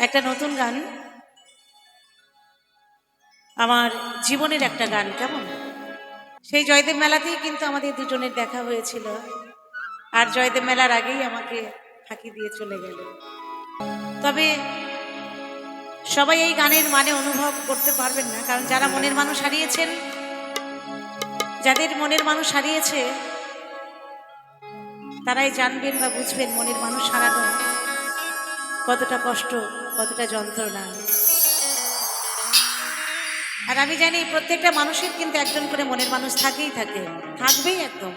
একটা নতুন গান, আমার জীবনের একটা গান। কেমন? সেই জয়দেব মেলাতেই কিন্তু আমাদের দুজনের দেখা হয়েছিল, আর জয়দেব মেলার আগেই আমাকে ফাঁকি দিয়ে চলে গেল। তবে সবাই এই গানের মানে অনুভব করতে পারবেন না, কারণ যারা মনের মানুষ হারিয়েছেন, যাদের মনের মানুষ হারিয়েছে, তারাই জানবেন বা বুঝবেন মনের মানুষ হারানো কতটা কষ্ট, কতটা যন্ত্রণা। আর আমি জানি প্রত্যেকটা মানুষের কিন্তু একজন করে মনের মানুষ থাকেই থাকে, থাকবেই একদম।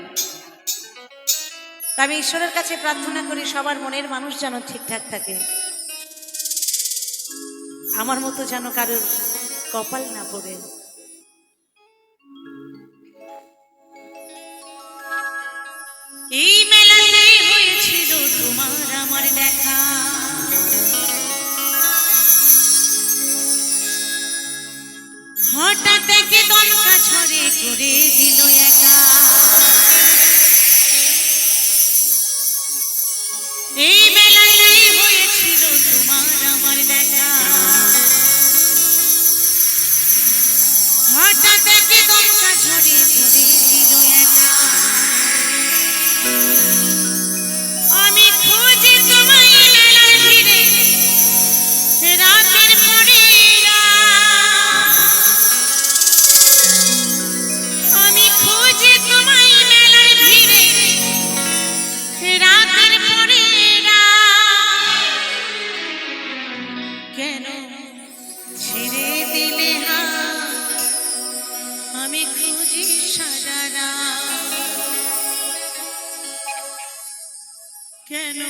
আমি ঈশ্বরের কাছে প্রার্থনা করি সবার মনের মানুষ যেন ঠিকঠাক থাকে, আমার মতো যেন কারোর কপাল না পড়ে। এই মেলাতে হয়েছিল তোমার আমার দেখা, হঠাৎ থেকে দমকা ঝরে করে দিল একা। এই মেলাতে হয়েছিল তোমার আমার দেখা, হঠাৎ থেকে দমকা ঝরে করে দিল একা। আমি খুঁজি তোমায় মেলার ভিড়ে রাতের পরে, আমি খুঁজি তোমায় মেলার ভিড়ে রাতের পরে। কেন ছেড়ে দিলে আমি খুঁজি সারা রাত, কেন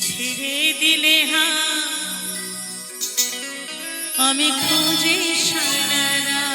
ছেড়ে দিলে আমি খুঁজি সারা রাত।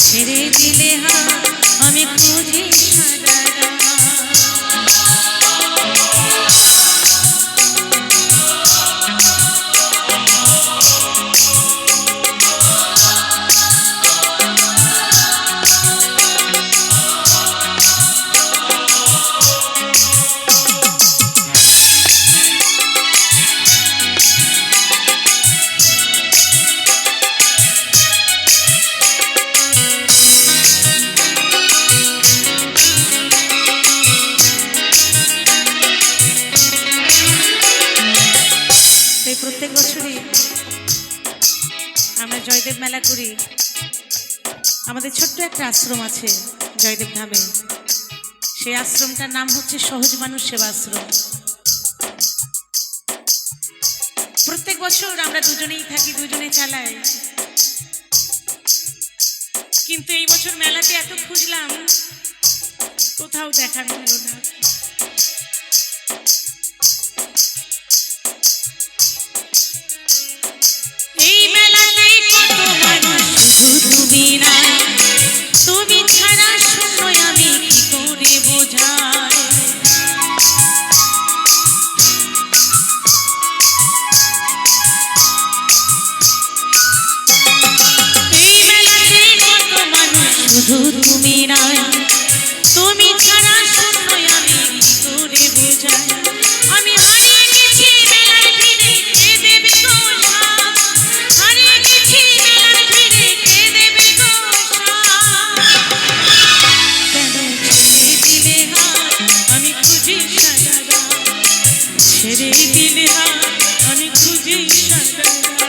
ছেড়ে দিলে আমি খুঁজি সারা রাত। প্রত্যেক বছরই আমরা জয়দেব মেলা করি। আমাদের ছোট্ট একটা আশ্রম আছে জয়দেব ধামে, সেই আশ্রমটার নাম হচ্ছে সহজ মানুষ সেবা আশ্রম। প্রত্যেক বছর আমরা দুজনেই থাকি, দুজনে চালাই, কিন্তু এই বছর মেলাতে এত খুঁজলাম কোথাও দেখা মিলল না। এই মেলাতে কত মানুষ, শুধু তুমি না, তুমি ছাড়া শূন্য আমি কি করে বোঝাই। শুধু তুমি নাই, তুমি ছাড়া শূন্য আমি কি করে বোঝাই। আমি হারিয়ে গেছি মেলার ভিড়ে, কে দেবে গো সাথ? হারিয়ে গেছি মেলার ভিড়ে, কে দেবে গো সাথ? কেন ছেড়ে দিলে হাত, আমি খুঁজি সারা রাত। ছেড়ে দিলে হাত, আমি খুঁজি সারা রাত।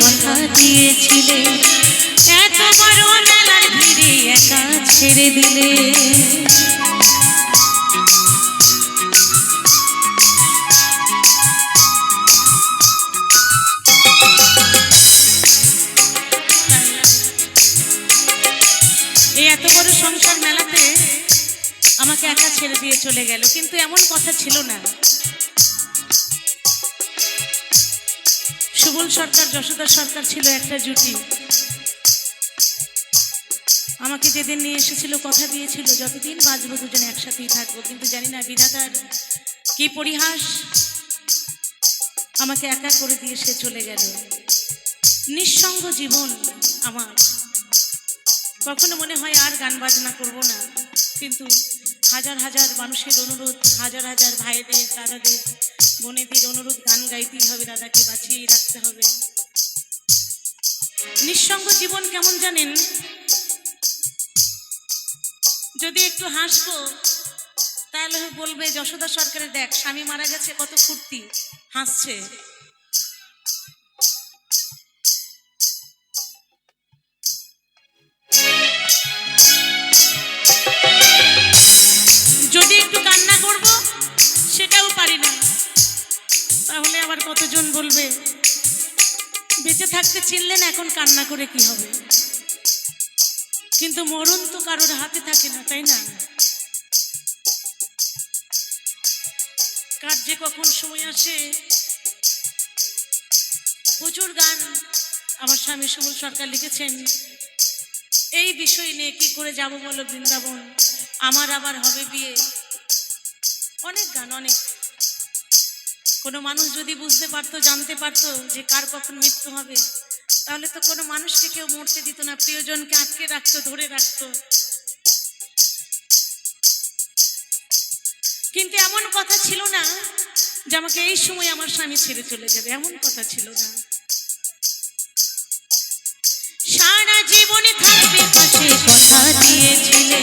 কথা দিয়েছিলে, এত বড় মেলার ভিড়ে একা ছেড়ে দিলে। এই এত বড় সংসার মেলাতে আমাকে একা ছেড়ে দিয়ে চলে গেল, কিন্তু এমন কথা ছিল না। সুবল সরকার, যশোদা সরকার ছিল একটা জুটি। আমাকে যেদিন নিয়ে এসেছিল কথা দিয়েছিল যতদিন বাঁচবো দুজনে একসাথেই থাকবো, কিন্তু জানি না বিধাতার কি পরিহাস, আমাকে একা করে দিয়ে সে চলে গেল। নিঃসঙ্গ জীবন আমার। কখনো মনে হয় আর গান বাজনা করব না, কিন্তু হাজার হাজার মানুষের অনুরোধ, হাজার হাজার ভাইদের, দাদাদের, বোনেদের অনুরোধ, গান গাইতেই হবে, দাদাকে বাঁচিয়ে রাখতে হবে। নিঃসঙ্গ জীবন কেমন জানেন? যদি একটু হাসবো তাহলে বলবে যশোদা সরকারের দেখ স্বামী মারা গেছে, কত ফুর্তি, হাসছে। যদি একটু কান্না করব সেটাও পারি না, তাহলে আবার কতজন বলবে বেঁচে থাকতে চিনলেন, এখন কান্না করে কি হবে? কিন্তু মরণ তো কারোর হাতে থাকে না, তাই না? কার যে কখন সময় আসে। প্রচুর গান আমার স্বামী সুবল সরকার লিখেছেন এই বিষয় নিয়ে, কি করে যাব বলো বৃন্দাবন, আমার আবার হবে বিয়ে। অনেক গান, অনেক। কোনো মানুষ যদি বুঝতে পারতো, জানতে পারতো যে কার কখন মৃত্যু হবে, তাহলে তো কোনো মানুষকে কেউ মরতে দিত না, প্রিয়জনকে আটকে রাখতো, ধরে রাখতো। কিন্তু এমন কথা ছিল না যে আমাকে এই সময় আমার স্বামী ছেড়ে চলে যাবে, এমন কথা ছিল না। সারা জীবনে থাকবে পাশে, কথা দিয়েছিলে,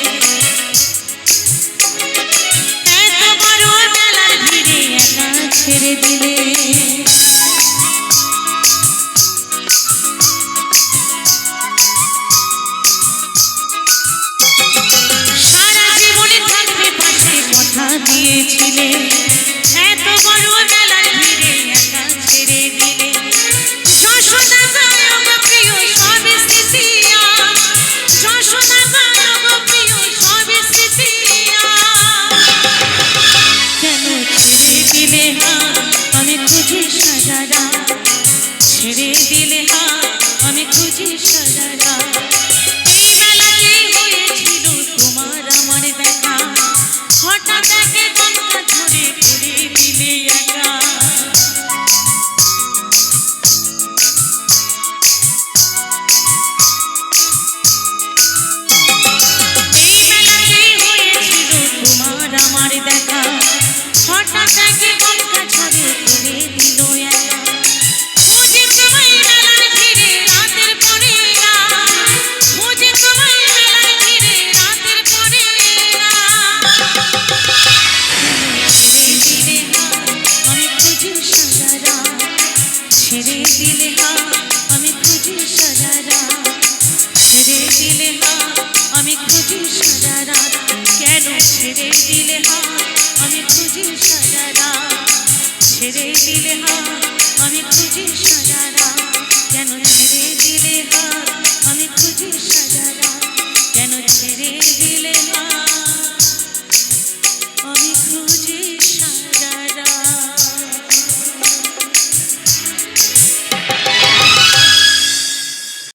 এত বড় মেলার ভিড়ে একা ছেড়ে দিলে। সারা জীবনে থাকবে পাশে, কথা দিয়েছিলে, এত বড় মেলার ভিড়ে একা ছেড়ে দিলে। যশোদা গায়ক প্রিয় সব স্মৃতি, যশোদা গায়ক প্রিয় সব স্মৃতি। কেন ছেড়ে দিলে হাত, আমি খুঁজি সারা রাত। ছেড়ে দিলে হাত, আমি খুঁজি সারা রাত। এই মেলাতেই হয়েছিল তোমার আমার দেখা, হঠাৎ একে গঙ্গা ধরে করে দিলে একা। এই মেলাতেই হয়েছিল তোমার আমার দেখা, হঠাৎ একে গঙ্গা ধরে করে দিল একা। খুঁজে তোমায় মেলার ভিড়ে রাতের পরে রাত, ছেড়ে দিলে হাত আমি খুঁজি সারা রাত, ছেড়ে দিলে হাত আমি খুঁজি সারা রাত, কেন ছেড়ে দিলে হাত আমি খুঁজি সারা রাত, কেন ছেড়ে দিলে হাত আমি খুঁজি